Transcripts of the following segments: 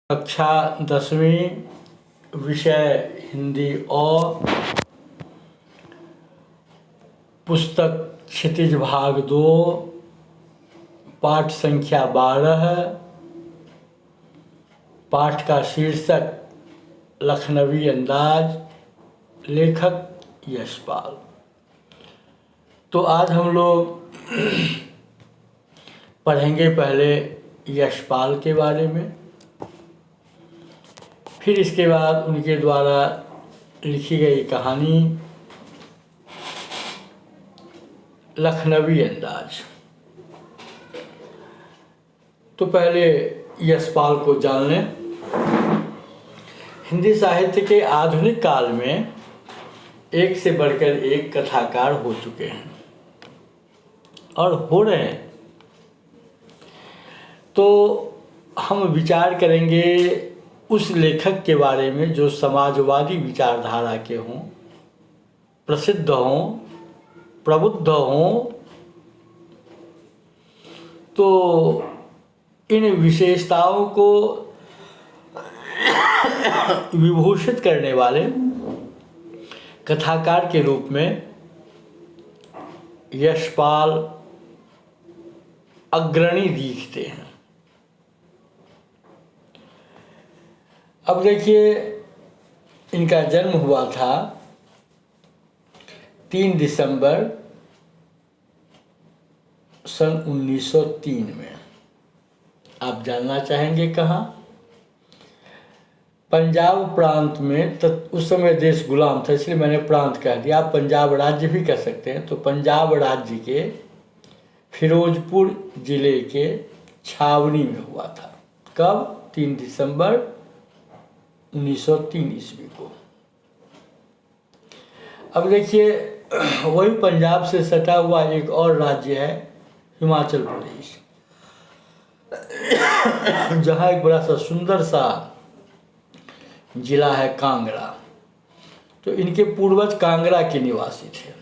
कक्षा 10वीं विषय हिंदी और पुस्तक क्षितिज भाग 2 पाठ संख्या 12। पाठ का शीर्षक लखनवी अंदाज, लेखक यशपाल। तो आज हम लोग पढ़ेंगे पहले यशपाल के बारे में, फिर इसके बाद उनके द्वारा लिखी गई कहानी लखनवी अंदाज। तो पहले यशपाल को जान लें। हिंदी साहित्य के आधुनिक काल में एक से बढ़कर एक कथाकार हो चुके हैं और हो रहे हैं। तो हम विचार करेंगे उस लेखक के बारे में जो समाजवादी विचारधारा के हों, प्रसिद्ध हों, प्रबुद्ध हों। तो इन विशेषताओं को विभूषित करने वाले कथाकार के रूप में यशपाल अग्रणी दिखते हैं। अब देखिए, इनका जन्म हुआ था 3 दिसंबर सन 1903 में। आप जानना चाहेंगे कहाँ? पंजाब प्रांत में। उस समय देश गुलाम था, इसलिए मैंने प्रांत कह दिया। आप पंजाब राज्य भी कह सकते हैं। तो पंजाब राज्य के फिरोजपुर जिले के छावनी में हुआ था। कब? 3 दिसंबर 1903 ईस्वी को। अब देखिए, वही पंजाब से सटा हुआ एक और राज्य है हिमाचल प्रदेश, जहाँ एक बड़ा सा सुंदर सा जिला है कांगड़ा। तो इनके पूर्वज कांगड़ा के निवासी थे,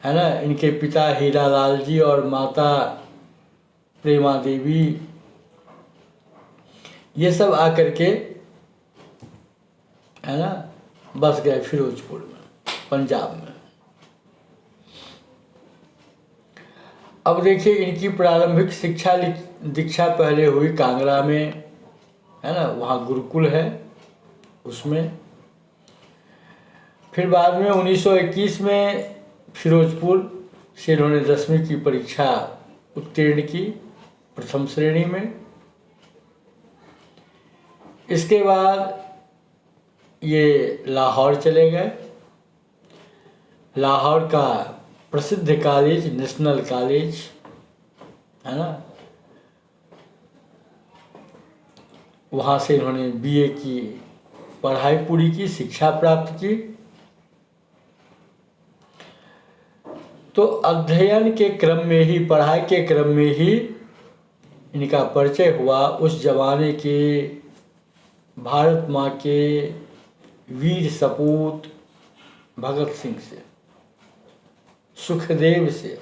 है ना। इनके पिता हीरालाल जी और माता प्रेमा देवी, ये सब आकर के, है ना, बस गए फिरोजपुर में, पंजाब में। अब देखिए, इनकी प्रारंभिक शिक्षा दीक्षा पहले हुई कांगड़ा में, है ना, वहाँ गुरुकुल है उसमें। फिर बाद में 1921 में फिरोजपुर से इन्होंने 10वीं की परीक्षा उत्तीर्ण की, प्रथम श्रेणी में। इसके बाद ये लाहौर चले गए। लाहौर का प्रसिद्ध कॉलेज, नेशनल कॉलेज, है ना, वहाँ से इन्होंने बीए की पढ़ाई पूरी की, शिक्षा प्राप्त की। तो अध्ययन के क्रम में ही, पढ़ाई के क्रम में ही इनका परिचय हुआ उस जमाने के भारत माँ के वीर सपूत भगत सिंह से, सुखदेव से।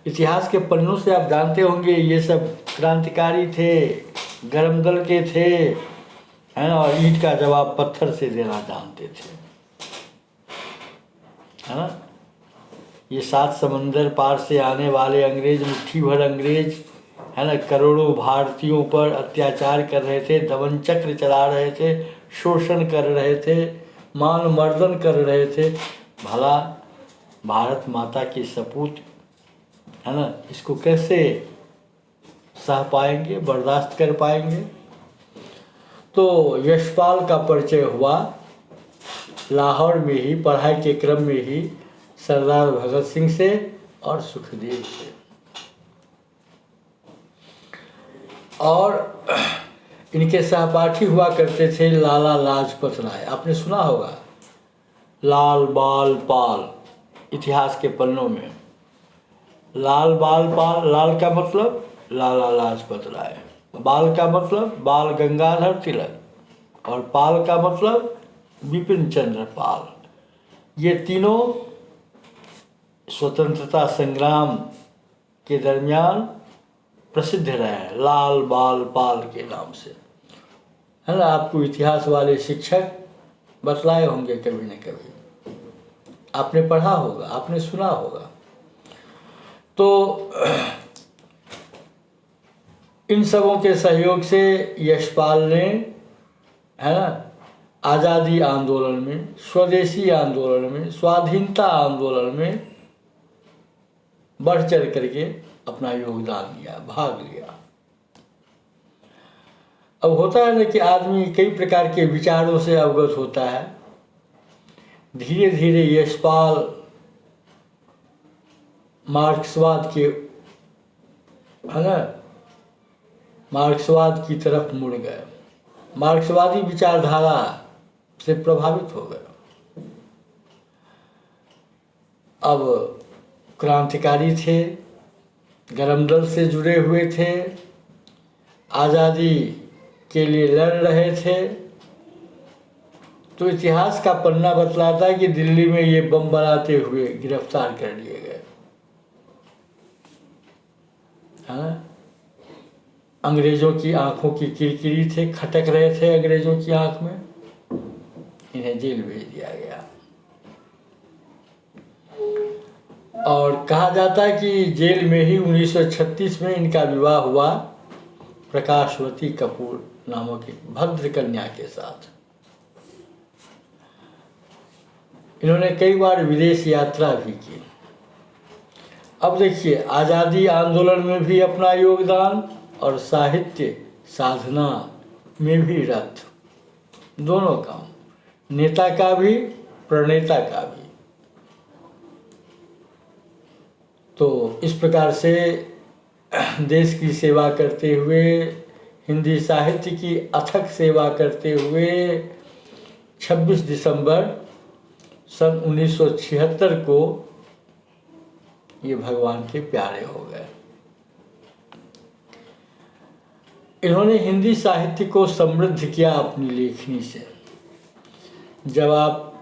इतिहास के पन्नों से आप जानते होंगे, ये सब क्रांतिकारी थे, गरम दल के थे, है ना, और ईंट का जवाब पत्थर से देना जानते थे, है ना। ये 7 समंदर पार से आने वाले अंग्रेज, मुट्ठी भर अंग्रेज, है ना, करोड़ों भारतीयों पर अत्याचार कर रहे थे, दमन चक्र चला रहे थे, शोषण कर रहे थे, मान मर्दन कर रहे थे। भला भारत माता की सपूत, है ना, इसको कैसे सह पाएंगे, बर्दाश्त कर पाएंगे? तो यशपाल का परिचय हुआ लाहौर में ही, पढ़ाई के क्रम में ही, सरदार भगत सिंह से और सुखदेव से। और इनके सहपाठी हुआ करते थे लाला लाजपत राय। आपने सुना होगा, लाल बाल पाल, इतिहास के पन्नों में। लाल बाल पाल, लाल का मतलब लाला लाजपत राय, बाल का मतलब बाल गंगाधर तिलक, और पाल का मतलब बिपिन चंद्र पाल। ये तीनों स्वतंत्रता संग्राम के दरमियान प्रसिद्ध रहे हैं, लाल बाल पाल के नाम से, है ना। आपको इतिहास वाले शिक्षक बतलाए होंगे कभी न कभी, आपने पढ़ा होगा, आपने सुना होगा। तो इन सबों के सहयोग से यशपाल ने, है ना, आज़ादी आंदोलन में, स्वदेशी आंदोलन में, स्वाधीनता आंदोलन में बढ़ चढ़ करके अपना योगदान दिया, भाग लिया। अब होता है ना कि आदमी कई प्रकार के विचारों से अवगत होता है। धीरे धीरे यशपाल मार्क्सवाद के, है ना, मार्क्सवाद की तरफ मुड़ गए, मार्क्सवादी विचारधारा से प्रभावित हो गए। अब क्रांतिकारी थे, गरम दल से जुड़े हुए थे, आज़ादी के लिए लड़ रहे थे। तो इतिहास का पन्ना बतलाता है कि दिल्ली में ये बम बनाते हुए गिरफ्तार कर लिए गए, है ना। अंग्रेजों की आंखों की किरकिरी थे, खटक रहे थे अंग्रेजों की आंख में, इन्हें जेल भेज दिया गया। और कहा जाता है कि जेल में ही 1936 में इनका विवाह हुआ प्रकाशवती कपूर नामक एक भद्र कन्या के साथ। इन्होंने कई बार विदेश यात्रा भी की। अब देखिए, आज़ादी आंदोलन में भी अपना योगदान और साहित्य साधना में भी रत, दोनों काम, नेता का भी प्रणेता का भी। तो इस प्रकार से देश की सेवा करते हुए, हिंदी साहित्य की अथक सेवा करते हुए 26 दिसंबर सन 1976 को ये भगवान के प्यारे हो गए। इन्होंने हिंदी साहित्य को समृद्ध किया अपनी लेखनी से। जब आप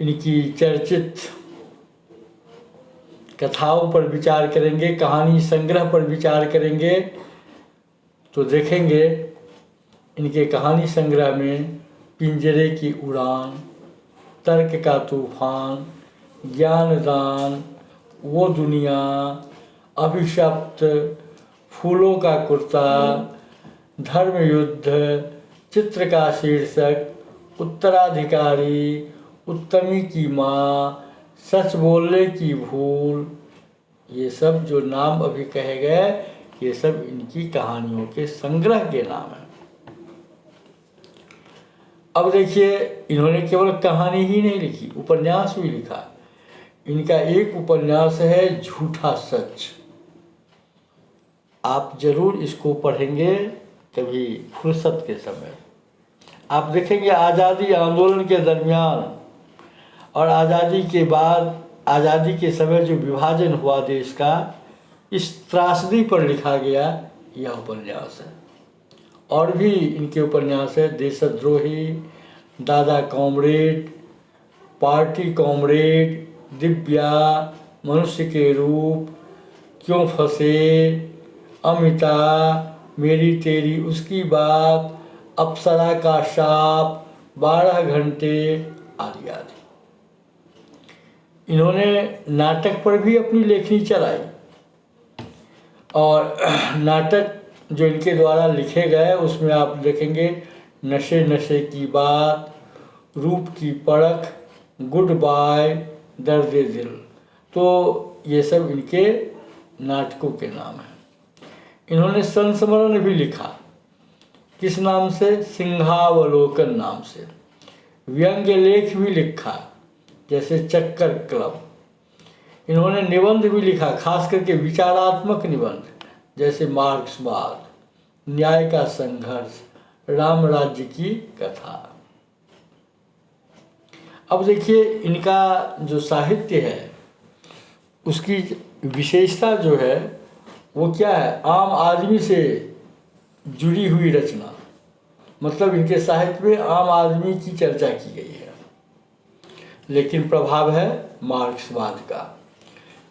इनकी चर्चित कथाओं पर विचार करेंगे, कहानी संग्रह पर विचार करेंगे, तो देखेंगे इनके कहानी संग्रह में पिंजरे की उड़ान, तर्क का तूफान, ज्ञानदान, वो दुनिया, अभिशप्त, फूलों का कुर्ता, धर्म युद्ध, चित्र का शीर्षक, उत्तराधिकारी, उत्तमी की माँ, सच बोलने की भूल, ये सब जो नाम अभी कहे गए, ये सब इनकी कहानियों के संग्रह के नाम हैं। अब देखिए, इन्होंने केवल कहानी ही नहीं लिखी, उपन्यास भी लिखा। इनका एक उपन्यास है झूठा सच। आप जरूर इसको पढ़ेंगे कभी फुर्सत के समय। आप देखेंगे आज़ादी आंदोलन के दरमियान और आज़ादी के बाद, आज़ादी के समय जो विभाजन हुआ देश का, इस त्रासदी पर लिखा गया यह उपन्यास है। और भी इनके उपन्यास है, देशद्रोही, दादा कॉमरेड, पार्टी कॉमरेड, दिव्या, मनुष्य के रूप, क्यों फंसे, अमिता, मेरी तेरी उसकी बात, अप्सरा का शाप, 12 घंटे आदि आदि। इन्होंने नाटक पर भी अपनी लेखनी चलाई, और नाटक जो इनके द्वारा लिखे गए उसमें आप देखेंगे नशे नशे की बात, रूप की परख, गुड बाय, दर्द दिल। तो ये सब इनके नाटकों के नाम हैं। इन्होंने संस्मरण भी लिखा, किस नाम से? सिंहावलोकन नाम से। व्यंग्य लेख भी लिखा, जैसे चक्कर क्लब। इन्होंने निबंध भी लिखा, खास करके विचारात्मक निबंध, जैसे मार्क्सवाद, न्याय का संघर्ष, राम राज्य की कथा। अब देखिए, इनका जो साहित्य है उसकी विशेषता जो है वो क्या है? आम आदमी से जुड़ी हुई रचना। मतलब इनके साहित्य में आम आदमी की चर्चा की गई है, लेकिन प्रभाव है मार्क्सवाद का।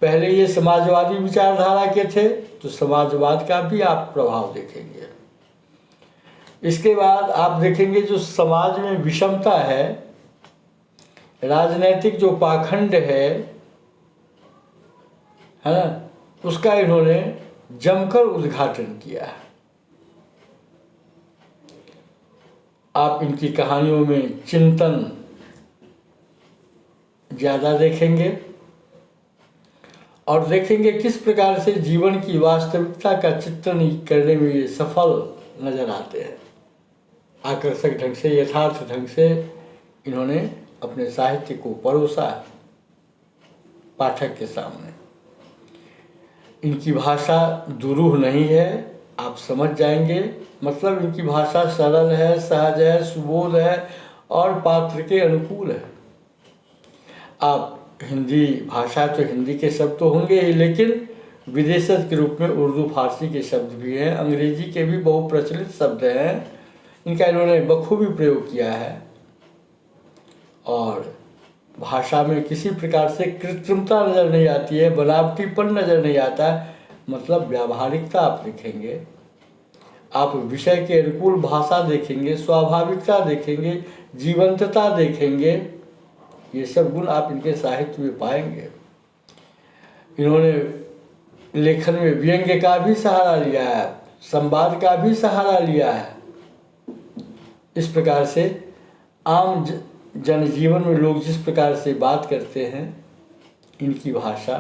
पहले ये समाजवादी विचारधारा के थे, तो समाजवाद का भी आप प्रभाव देखेंगे। इसके बाद आप देखेंगे जो समाज में विषमता है, राजनैतिक जो पाखंड है ना, उसका इन्होंने जमकर उद्घाटन किया है। आप इनकी कहानियों में चिंतन ज़्यादा देखेंगे और देखेंगे किस प्रकार से जीवन की वास्तविकता का चित्रण करने में ये सफल नजर आते हैं। आकर्षक ढंग से, यथार्थ ढंग से इन्होंने अपने साहित्य को परोसा पाठक के सामने। इनकी भाषा दुरूह नहीं है, आप समझ जाएंगे। मतलब इनकी भाषा सरल है, सहज है, सुबोध है और पात्र के अनुकूल है। आप हिंदी भाषा तो हिंदी के शब्द तो होंगे ही, लेकिन विदेशज के रूप में उर्दू फारसी के शब्द भी हैं, अंग्रेजी के भी बहुप्रचलित शब्द हैं। इनका इन्होंने बखूबी प्रयोग किया है और भाषा में किसी प्रकार से कृत्रिमता नज़र नहीं आती है, बनावटीपन नज़र नहीं आता है। मतलब व्यावहारिकता आप देखेंगे, आप विषय के अनुकूल भाषा देखेंगे, स्वाभाविकता देखेंगे, जीवंतता देखेंगे। ये सब गुण आप इनके साहित्य में पाएंगे। इन्होंने लेखन में व्यंग्य का भी सहारा लिया है, संवाद का भी सहारा लिया है। इस प्रकार से आम जनजीवन में लोग जिस प्रकार से बात करते हैं, इनकी भाषा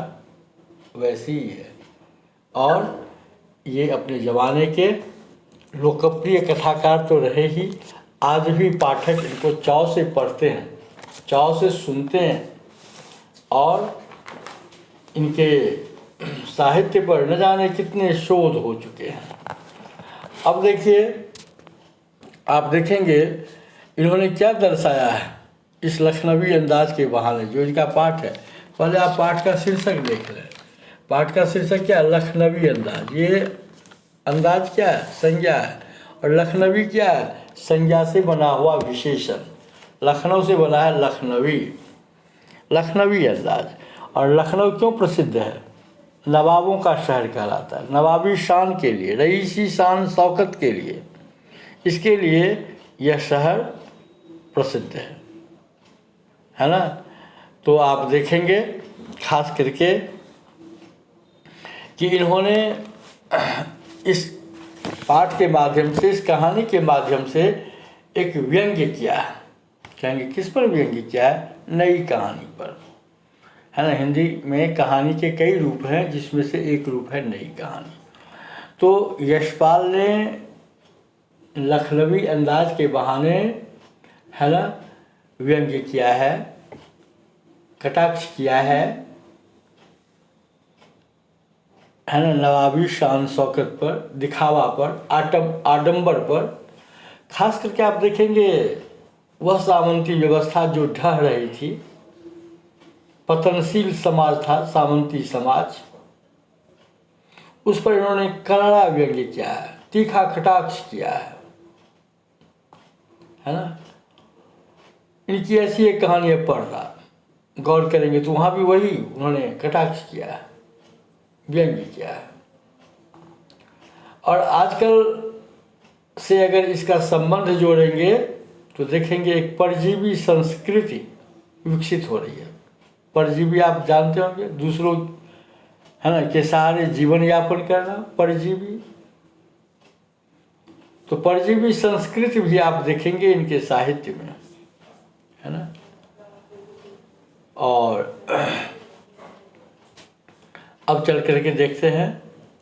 वैसी ही है। और ये अपने ज़माने के लोकप्रिय कथाकार तो रहे ही, आज भी पाठक इनको चाव से पढ़ते हैं, चाव से सुनते हैं और इनके साहित्य पर न जाने कितने शोध हो चुके हैं। अब देखिए, आप देखेंगे इन्होंने क्या दर्शाया है इस लखनवी अंदाज के बहाने, जो इनका पाठ है। पहले आप पाठ का शीर्षक देख लें। पाठ का शीर्षक क्या है? लखनवी अंदाज। ये अंदाज क्या है? संज्ञा है। और लखनवी क्या है? संज्ञा से बना हुआ विशेषण। लखनऊ से बना है लखनवी, लखनवी अंदाज। और लखनऊ क्यों प्रसिद्ध है? नवाबों का शहर कहलाता है, नवाबी शान के लिए, रईसी शान शौकत के लिए, इसके लिए यह शहर प्रसिद्ध है ना। तो आप देखेंगे खास करके कि इन्होंने इस पाठ के माध्यम से, इस कहानी के माध्यम से एक व्यंग्य किया है। कहेंगे किस पर व्यंग्य किया है? नई कहानी पर, है ना। हिंदी में कहानी के कई रूप हैं, जिसमें से एक रूप है नई कहानी। तो यशपाल ने लखनवी अंदाज के बहाने, है ना, व्यंग्य किया है, कटाक्ष किया है ना, नवाबी शान शौकत पर, दिखावा पर, आडंबर पर। खास करके आप देखेंगे वह सामंती व्यवस्था जो ढह रही थी, पतनशील समाज था सामंती समाज, उस पर इन्होंने करारा व्यंग्य किया है, तीखा कटाक्ष किया है ना। इनकी ऐसी एक कहानी है पर्दा, गौर करेंगे तो वहाँ भी वही उन्होंने कटाक्ष किया है, व्यंग्य किया है। और आजकल से अगर इसका संबंध जोड़ेंगे तो देखेंगे एक परजीवी संस्कृति विकसित हो रही है। परजीवी आप जानते होंगे, दूसरों, है ना, के सहारे जीवन यापन करना, परजीवी। तो परजीवी संस्कृति भी आप देखेंगे इनके साहित्य में, है ना। और अब चल करके देखते हैं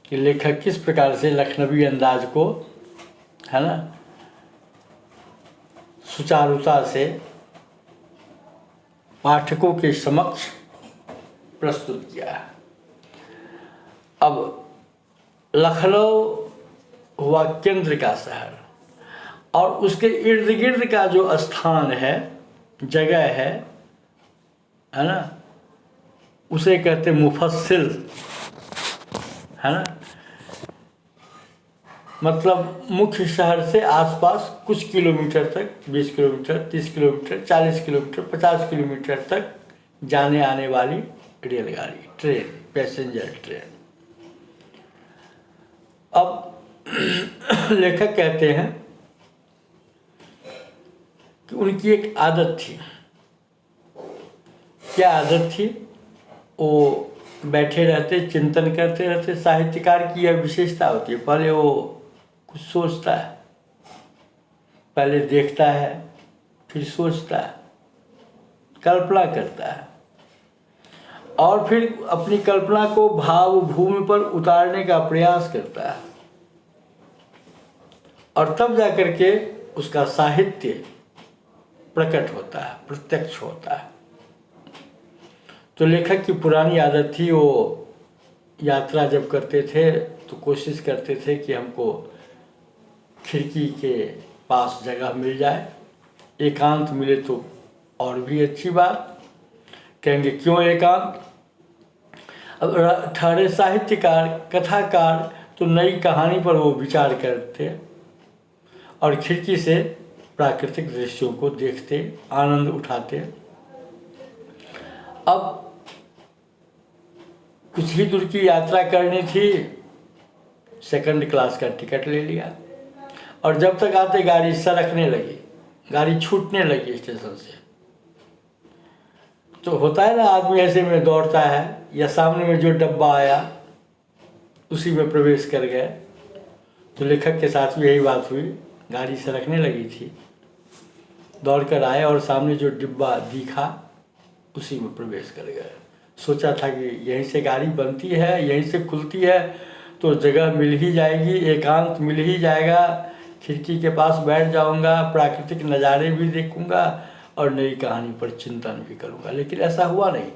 कि लेखक किस प्रकार से लखनवी अंदाज को, है ना, सुचारुता से पाठकों के समक्ष प्रस्तुत किया है। अब लखनऊ हुआ केंद्र का शहर और उसके इर्द गिर्द का जो स्थान है, जगह है ना, उसे कहते मुफस्सिल, है ना। मतलब मुख्य शहर से आसपास कुछ किलोमीटर तक, 20 किलोमीटर, 30 किलोमीटर, 40 किलोमीटर, 50 किलोमीटर तक जाने आने वाली रेलगाड़ी, ट्रेन, पैसेंजर ट्रेन। अब लेखक कहते हैं कि उनकी एक आदत थी। क्या आदत थी? वो बैठे रहते, चिंतन करते रहते। साहित्यकार की यह विशेषता होती है, पहले वो कुछ सोचता है, पहले देखता है, फिर सोचता है, कल्पना करता है, और फिर अपनी कल्पना को भाव भूमि पर उतारने का प्रयास करता है, और तब जाकर के उसका साहित्य प्रकट होता है, प्रत्यक्ष होता है। तो लेखक की पुरानी आदत थी, वो यात्रा जब करते थे तो कोशिश करते थे कि हमको खिड़की के पास जगह मिल जाए, एकांत मिले तो और भी अच्छी बात। कहेंगे क्यों एकांत? अब ठहरे साहित्यकार, कथाकार, तो नई कहानी पर वो विचार करते और खिड़की से प्राकृतिक दृश्यों को देखते, आनंद उठाते। अब कुछ ही दूर की यात्रा करनी थी, सेकंड क्लास का टिकट ले लिया, और जब तक आते गाड़ी सरकने लगी, गाड़ी छूटने लगी स्टेशन से। तो होता है ना, आदमी ऐसे में दौड़ता है, या सामने में जो डब्बा आया उसी में प्रवेश कर गए। तो लेखक के साथ भी यही बात हुई, गाड़ी सरकने लगी थी, दौड़ कर आए और सामने जो डिब्बा दिखा उसी में प्रवेश कर गए। सोचा था कि यहीं से गाड़ी बनती है, यहीं से खुलती है, तो जगह मिल ही जाएगी, एकांत मिल ही जाएगा, खिड़की के पास बैठ जाऊंगा, प्राकृतिक नज़ारे भी देखूंगा और नई कहानी पर चिंतन भी करूंगा। लेकिन ऐसा हुआ नहीं।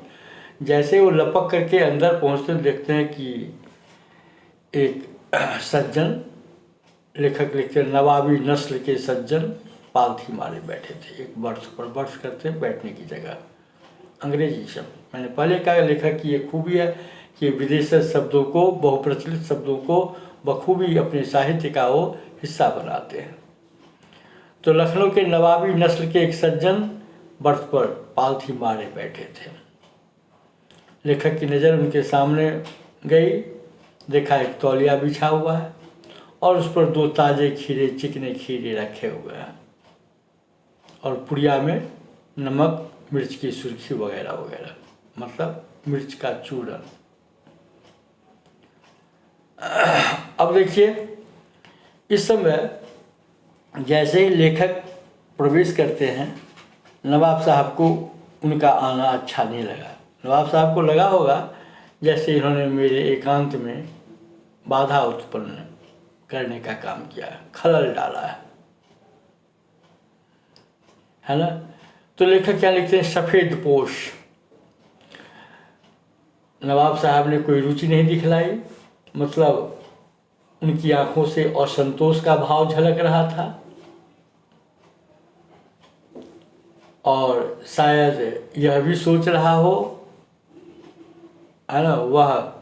जैसे वो लपक करके अंदर पहुंचते देखते हैं कि एक सज्जन, लेखक लिखते हैं नवाबी नस्ल के सज्जन पालथी मारे बैठे थे, एक बर्थ पर, बर्थ करते बैठने की जगह, अंग्रेजी शब्द। मैंने पहले कहा लेखक की ये खूबी है कि विदेशी शब्दों को, बहुप्रचलित शब्दों को बखूबी अपने साहित्य का वो हिस्सा बनाते हैं। तो लखनऊ के नवाबी नस्ल के एक सज्जन बर्थ पर पालथी मारे बैठे थे। लेखक की नज़र उनके सामने गई, देखा एक तौलिया बिछा हुआ है और उस पर 2 ताज़े खीरे, चिकने खीरे रखे हुए हैं, और पुड़िया में नमक, मिर्च की सुर्खी वगैरह वगैरह, मतलब मिर्च का चूरन। अब देखिए, इस समय जैसे ही लेखक प्रवेश करते हैं, नवाब साहब को उनका आना अच्छा नहीं लगा। नवाब साहब को लगा होगा जैसे इन्होंने मेरे एकांत में बाधा उत्पन्न करने का काम किया है, खलल डाला है ना। तो लेखक क्या लिखते हैं? सफ़ेद पोश। नवाब साहब ने कोई रुचि नहीं दिखलाई, मतलब उनकी आंखों से असंतोष का भाव झलक रहा था, और शायद यह भी सोच रहा हो, है ना, वह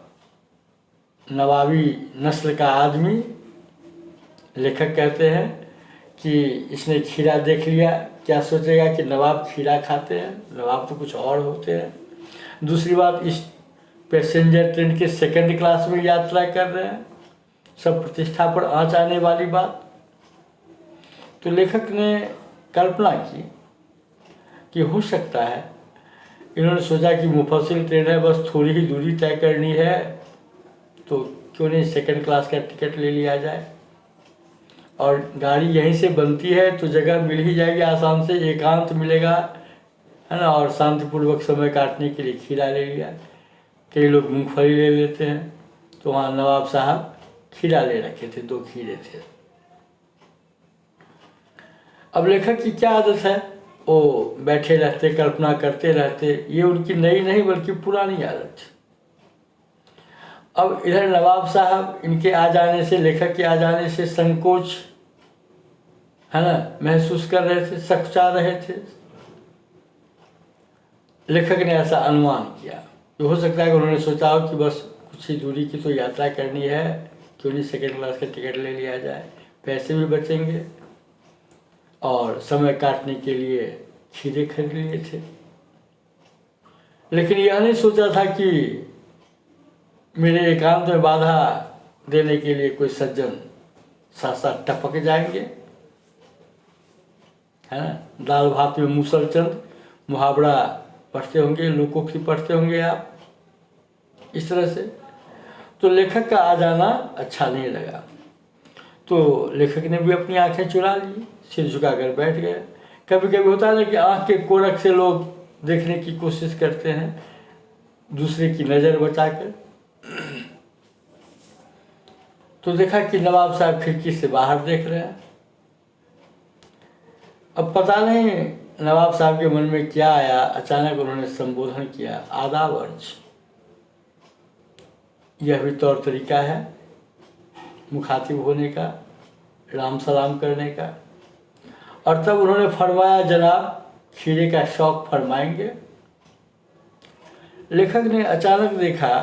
नवाबी नस्ल का आदमी। लेखक कहते हैं कि इसने खीरा देख लिया, क्या सोचेगा कि नवाब खीरा खाते हैं, नवाब तो कुछ और होते हैं। दूसरी बात, इस पैसेंजर ट्रेन के सेकंड क्लास में यात्रा कर रहे हैं, सब प्रतिष्ठा पर आँच आने वाली बात। तो लेखक ने कल्पना की कि हो सकता है इन्होंने सोचा कि मुफस्सिल ट्रेन है, बस थोड़ी ही दूरी तय करनी है, तो क्यों नहीं सेकंड क्लास का टिकट ले लिया जाए, और गाड़ी यहीं से बनती है तो जगह मिल ही जाएगी आसान से, एकांत मिलेगा, है ना, और शांतिपूर्वक समय काटने के लिए खीरा ले लिया। कई लोग मूंगफली ले लेते हैं, तो वहाँ नवाब साहब खीरा ले रखे थे, 2 खीरे थे। अब लेखक की क्या आदत है, वो बैठे रहते, कल्पना करते रहते। ये उनकी नई नहीं बल्कि पुरानी आदत थी। अब इधर नवाब साहब इनके आ जाने से, लेखक के आ जाने से संकोच, है ना, महसूस कर रहे थे, सकुचा रहे थे। लेखक ने ऐसा अनुमान किया, तो हो सकता है कि उन्होंने सोचा हो कि बस कुछ ही दूरी की तो यात्रा करनी है, क्यों नहीं सेकंड क्लास का टिकट ले लिया जाए, पैसे भी बचेंगे, और समय काटने के लिए खीरे खरीद लिए थे। लेकिन यह नहीं सोचा था कि मेरे एकांत में बाधा देने के लिए कोई सज्जन साथ साथ टपक जाएंगे, है ना। दाल भात में मूसलचंद मुहावरा पढ़ते होंगे, लोकोक्ति पढ़ते होंगे आप, इस तरह से। तो लेखक का आ जाना अच्छा नहीं लगा, तो लेखक ने भी अपनी आंखें चुरा ली, सिर झुकाकर बैठ गए। कभी कभी होता है ना कि आंख के कोरक से लोग देखने की कोशिश करते हैं दूसरे की नज़र बचाकर। तो देखा कि नवाब साहब खिड़की से बाहर देख रहे हैं। अब पता नहीं नवाब साहब के मन में क्या आया, अचानक उन्होंने संबोधन किया, आदाब अर्ज। यह भी तौर तरीका है मुखातिब होने का, राम सलाम करने का। और तब उन्होंने फरमाया, जनाब खीरे का शौक फरमाएंगे। लेखक ने अचानक देखा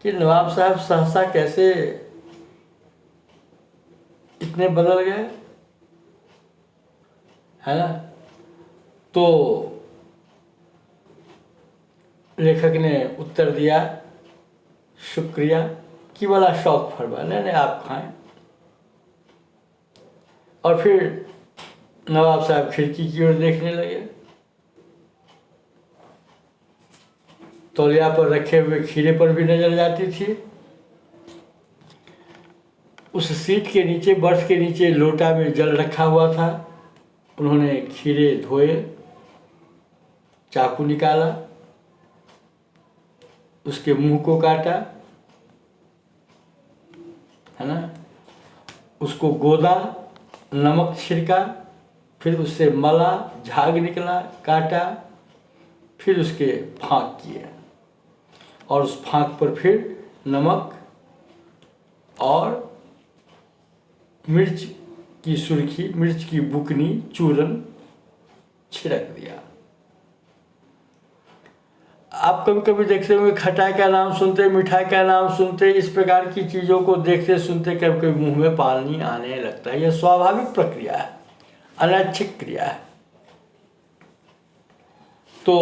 कि नवाब साहब सहसा कैसे इतने बदल गए, है ना। तो लेखक ने उत्तर दिया, शुक्रिया, कि बड़ा शौक फरमा, नहीं आप खाएं। और फिर नवाब साहब खिड़की की ओर देखने लगे। तौलिया पर रखे हुए खीरे पर भी नजर जाती थी। उस सीट के नीचे, बर्थ के नीचे लोटा में जल रखा हुआ था। उन्होंने खीरे धोए, चाकू निकाला, उसके मुंह को काटा, है ना, उसको गोदा, नमक छिड़का, फिर उससे मला, झाग निकला, काटा, फिर उसके फाँक किए और उस फाँक पर फिर नमक और मिर्च की सुर्खी, मिर्च की बुकनी, चूरन छिड़क दिया। आप कभी कभी देखते होंगे, खटाई का नाम सुनते, मिठाई का नाम सुनते, इस प्रकार की चीज़ों को देखते सुनते कभी कभी मुंह में पानी आने लगता है। यह स्वाभाविक प्रक्रिया है, अनैच्छिक क्रिया है। तो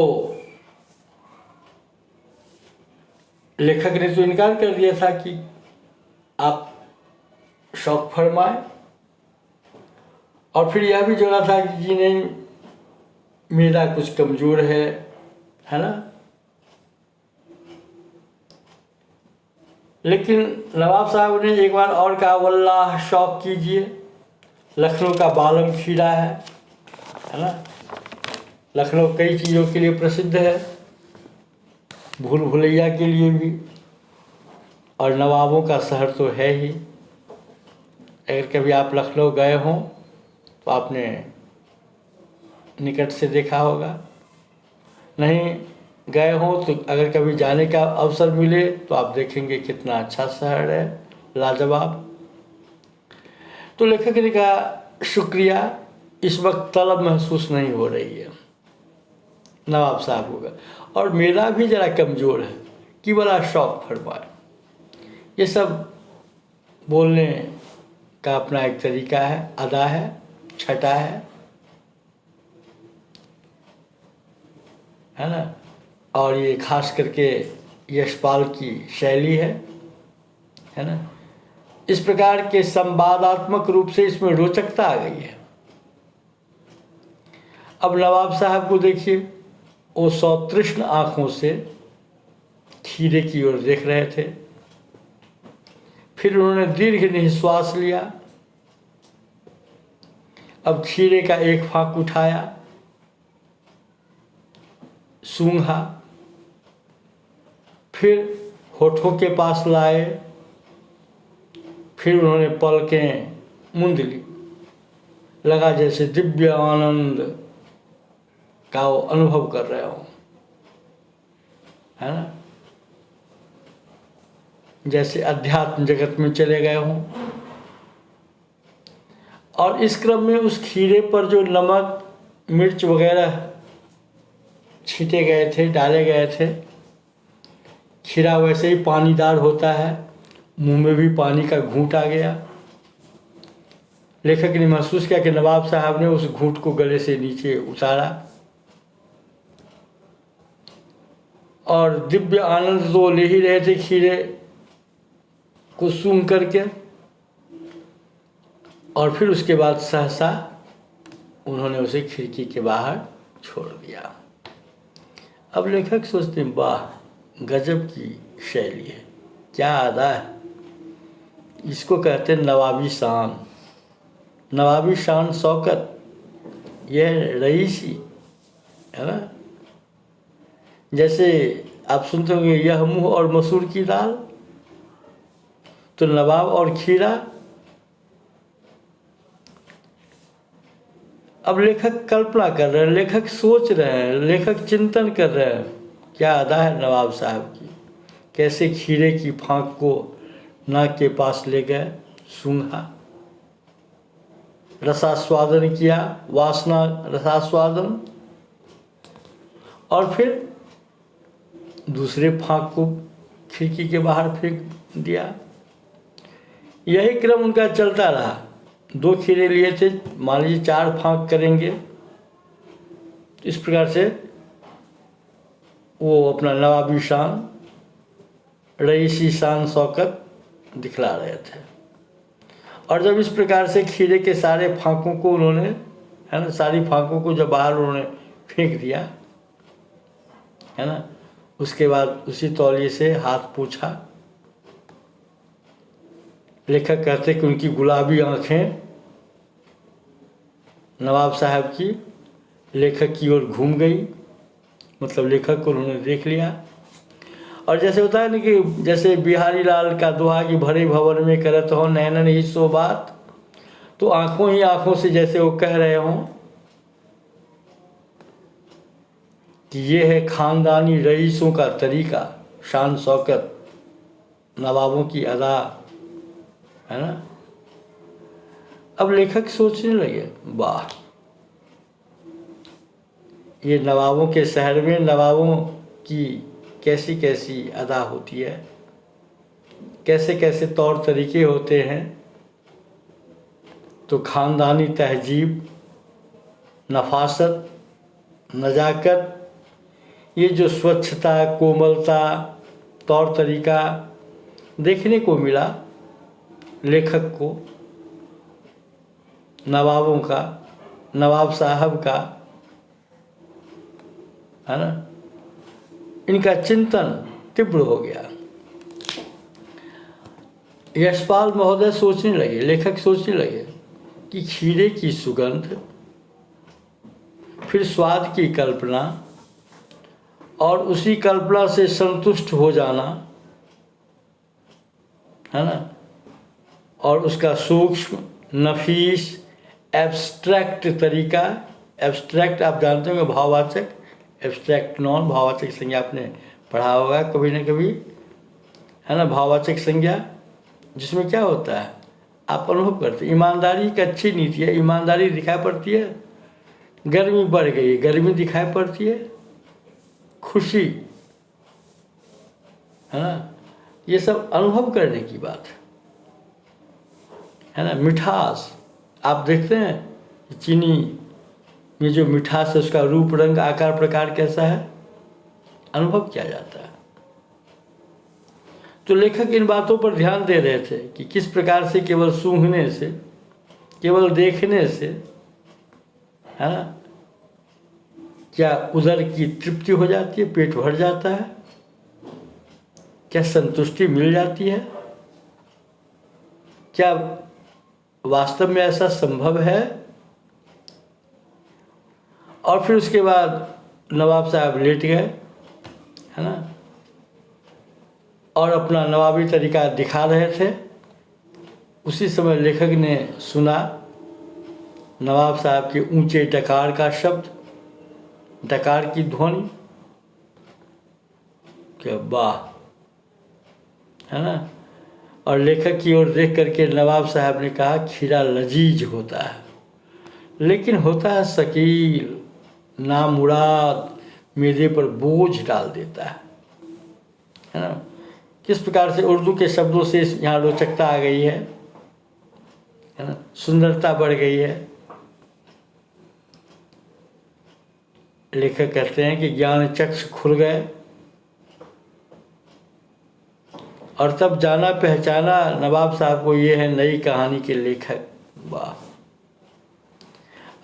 लेखक ने तो इनकार कर दिया था कि आप शौक फरमाए, और फिर यह भी जोड़ा था कि जी नहीं, मेरा कुछ कमज़ोर है ना। लेकिन नवाब साहब ने एक बार और कहा, वल्लाह शौक कीजिए, लखनऊ का बालम खीरा है ना। लखनऊ कई चीज़ों के लिए प्रसिद्ध है, भूल भुलैया के लिए भी, और नवाबों का शहर तो है ही। अगर कभी आप लखनऊ गए हों तो आपने निकट से देखा होगा, नहीं गए हों तो अगर कभी जाने का अवसर मिले तो आप देखेंगे कितना अच्छा शहर है, लाजवाब। तो लेखक ने कहा, शुक्रिया, इस वक्त तलब महसूस नहीं हो रही है नवाब साहब होगा, और मेरा भी ज़रा कमज़ोर है कि बड़ा शौक फरमाए। ये सब बोलने का अपना एक तरीका है, अदा है, छटा है ना। और ये खास करके यशपाल की शैली है ना। इस प्रकार के संवादात्मक रूप से इसमें रोचकता आ गई है। अब नवाब साहब को देखिए, वो सतृष्ण आँखों से खीरे की ओर देख रहे थे। फिर उन्होंने दीर्घ निश्वास लिया। अब खीरे का एक फाँक उठाया, सूंघा, फिर होठों के पास लाए, फिर उन्होंने पलकें मूंद ली। लगा जैसे दिव्य आनंद का वो अनुभव कर रहे हो, है ना, जैसे अध्यात्म जगत में चले गए हों। और इस क्रम में उस खीरे पर जो नमक, मिर्च वगैरह छींटे गए थे, डाले गए थे, खीरा वैसे ही पानीदार होता है, मुंह में भी पानी का घूंट आ गया। लेखक ने महसूस किया कि नवाब साहब ने उस घूंट को गले से नीचे उतारा, और दिव्य आनंद तो ले ही रहे थे खीरे को सूंघ करके, और फिर उसके बाद सहसा उन्होंने उसे खिड़की के बाहर छोड़ दिया। अब लेखक सोचते हैं, वाह गजब की शैली है, क्या अदा है। इसको कहते हैं नवाबी शान। नवाबी शान शौकत, यह रईसी है ना। जैसे आप सुनते होंगे, यह मुँह और मसूर की दाल, तो नवाब और खीरा। अब लेखक कल्पना कर रहे हैं, लेखक सोच रहे हैं, लेखक चिंतन कर रहे हैं, क्या अदा है नवाब साहब की। कैसे खीरे की फांक को नाक के पास ले गए, सूंघा, रसास्वादन किया, वासना रसास्वादन, और फिर दूसरे फांक को खिड़की के बाहर फेंक दिया। यही क्रम उनका चलता रहा। 2 खीरे लिए थे, मान लीजिए 4 फांक करेंगे, इस प्रकार से वो अपना नवाबी शान, रईसी शान शौकत दिखला रहे थे। और जब इस प्रकार से खीरे के सारे फांकों को उन्होंने, है ना, सारी फांकों को जब बाहर उन्होंने फेंक दिया, है ना, उसके बाद उसी तौलिए से हाथ पोंछा। लेखक कहते कि उनकी गुलाबी आंखें नवाब साहब की लेखक की ओर घूम गई, मतलब लेखक को उन्होंने देख लिया। और जैसे होता है ना कि जैसे बिहारी लाल का दोहा कि भरे भवन में करत हो नैनन ही सो बात, तो आंखों ही आंखों से जैसे वो कह रहे हों कि ये है ख़ानदानी रईसों का तरीका, शान शौकत, नवाबों की अदा, है ना। अब लेखक सोचने लगे, वाह, ये नवाबों के शहर में नवाबों की कैसी कैसी अदा होती है, कैसे कैसे तौर तरीके होते हैं। तो ख़ानदानी तहजीब, नफासत, नज़ाकत, ये जो स्वच्छता, कोमलता, तौर तरीका देखने को मिला लेखक को, नवाबों का, नवाब साहब का, है ना, इनका चिंतन तीव्र हो गया। यशपाल महोदय सोचने लगे, लेखक सोचने लगे कि खीरे की सुगंध, फिर स्वाद की कल्पना, और उसी कल्पना से संतुष्ट हो जाना, है ना, और उसका सूक्ष्म, नफीस, एब्स्ट्रैक्ट तरीका। एब्स्ट्रैक्ट आप जानते होंगे, भाववाचक, एब्स्ट्रैक्ट नॉन, भाववाचक संज्ञा आपने पढ़ा होगा कभी ना कभी, है ना। भाववाचक संज्ञा जिसमें क्या होता है, आप अनुभव करते हैं। ईमानदारी एक अच्छी नीति है, ईमानदारी दिखाई पड़ती है, गर्मी बढ़ गई, गर्मी दिखाई पड़ती है, खुशी, है ना, ये सब अनुभव करने की बात है ना। मिठास, आप देखते हैं चीनी में जो मिठास है, उसका रूप, रंग, आकार, प्रकार कैसा है, अनुभव किया जाता है। तो लेखक इन बातों पर ध्यान दे रहे थे कि किस प्रकार से केवल सूंघने से, केवल देखने से, है ना, क्या उदर की तृप्ति हो जाती है, पेट भर जाता है, क्या संतुष्टि मिल जाती है, क्या वास्तव में ऐसा संभव है। और फिर उसके बाद नवाब साहब लेट गए, है ना, और अपना नवाबी तरीका दिखा रहे थे। उसी समय लेखक ने सुना नवाब साहब के ऊंचे डकार का शब्द, डकार की ध्वनि, क्या वाह, है ना। और लेखक की ओर देख करके नवाब साहब ने कहा, खीरा लजीज होता है, लेकिन होता है शकील, नामुराद, मेरे पर बोझ डाल देता है ना। किस प्रकार से उर्दू के शब्दों से यहाँ रोचकता आ गई है ना, सुंदरता बढ़ गई है। लेखक कहते हैं कि ज्ञान चक्षु खुल गए और तब जाना पहचाना नवाब साहब को, ये है नई कहानी के लेखक। वाह।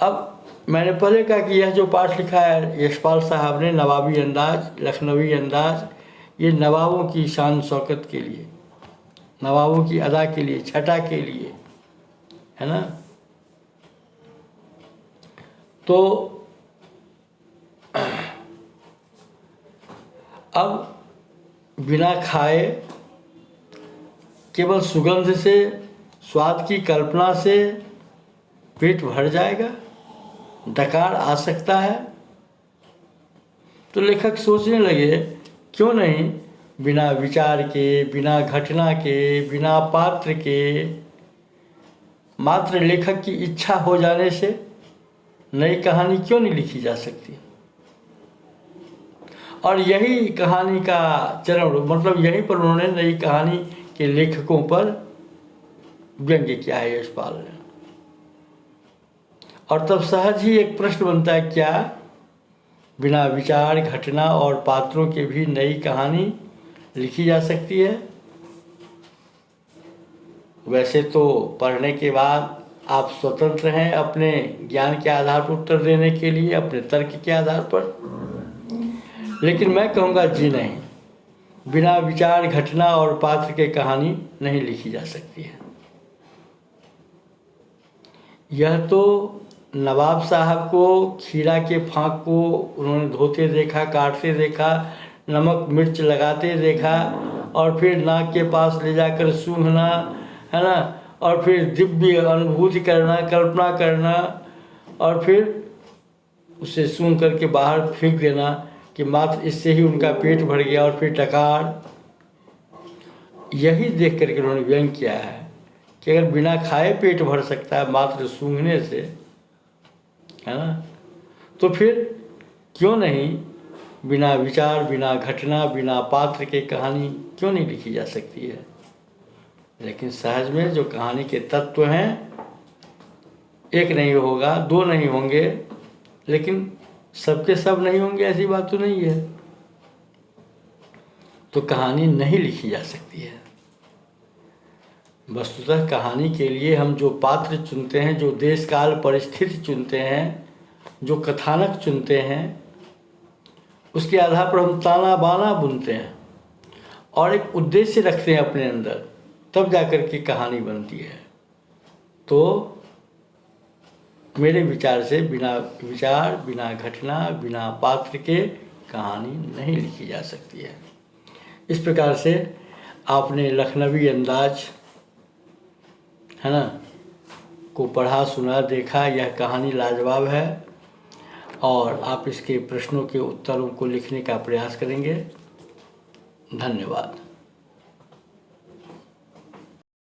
अब मैंने पहले कहा कि यह जो पाठ लिखा है यशपाल साहब ने, नवाबी अंदाज, लखनवी अंदाज, ये नवाबों की शान शौकत के लिए, नवाबों की अदा के लिए, छटा के लिए, है ना। तो अब बिना खाए, केवल सुगंध से, स्वाद की कल्पना से पेट भर जाएगा, डकार आ सकता है। तो लेखक सोचने लगे क्यों नहीं बिना विचार के, बिना घटना के, बिना पात्र के, मात्र लेखक की इच्छा हो जाने से नई कहानी क्यों नहीं लिखी जा सकती। और यही कहानी का चरण, मतलब यहीं पर उन्होंने नई कहानी के लेखकों पर व्यंग्य किया है यशपाल ने। और तब सहज ही एक प्रश्न बनता है, क्या बिना विचार, घटना और पात्रों के भी नई कहानी लिखी जा सकती है? वैसे तो पढ़ने के बाद आप स्वतंत्र हैं अपने ज्ञान के आधार पर उत्तर देने के लिए, अपने तर्क के आधार पर, लेकिन मैं कहूँगा जी नहीं, बिना विचार, घटना और पात्र के कहानी नहीं लिखी जा सकती है। यह तो नवाब साहब को खीरा के फाँक को उन्होंने धोते देखा, काटते देखा, नमक मिर्च लगाते देखा, और फिर नाक के पास ले जाकर सूंघना, है ना, और फिर दिव्य अनुभूति करना, कल्पना करना, और फिर उसे सूंघ करके बाहर फेंक देना कि मात्र इससे ही उनका पेट भर गया, और फिर डकार। यही देख करके उन्होंने व्यंग्य किया है कि अगर बिना खाए पेट भर सकता है मात्र सूंघने से, है ना, तो फिर क्यों नहीं बिना विचार, बिना घटना, बिना पात्र के कहानी क्यों नहीं लिखी जा सकती है। लेकिन सहज में जो कहानी के तत्व हैं, एक नहीं होगा, दो नहीं होंगे, लेकिन सबके सब नहीं होंगे, ऐसी बात तो नहीं है। तो कहानी नहीं लिखी जा सकती है। वस्तुतः कहानी के लिए हम जो पात्र चुनते हैं, जो देश काल परिस्थिति चुनते हैं, जो कथानक चुनते हैं, उसके आधार पर हम ताना बाना बुनते हैं और एक उद्देश्य रखते हैं अपने अंदर, तब जाकर के कहानी बनती है। तो मेरे विचार से बिना विचार, बिना घटना, बिना पात्र के कहानी नहीं लिखी जा सकती है। इस प्रकार से आपने लखनवी अंदाज, है ना, को पढ़ा, सुना, देखा। यह कहानी लाजवाब है और आप इसके प्रश्नों के उत्तरों को लिखने का प्रयास करेंगे। धन्यवाद।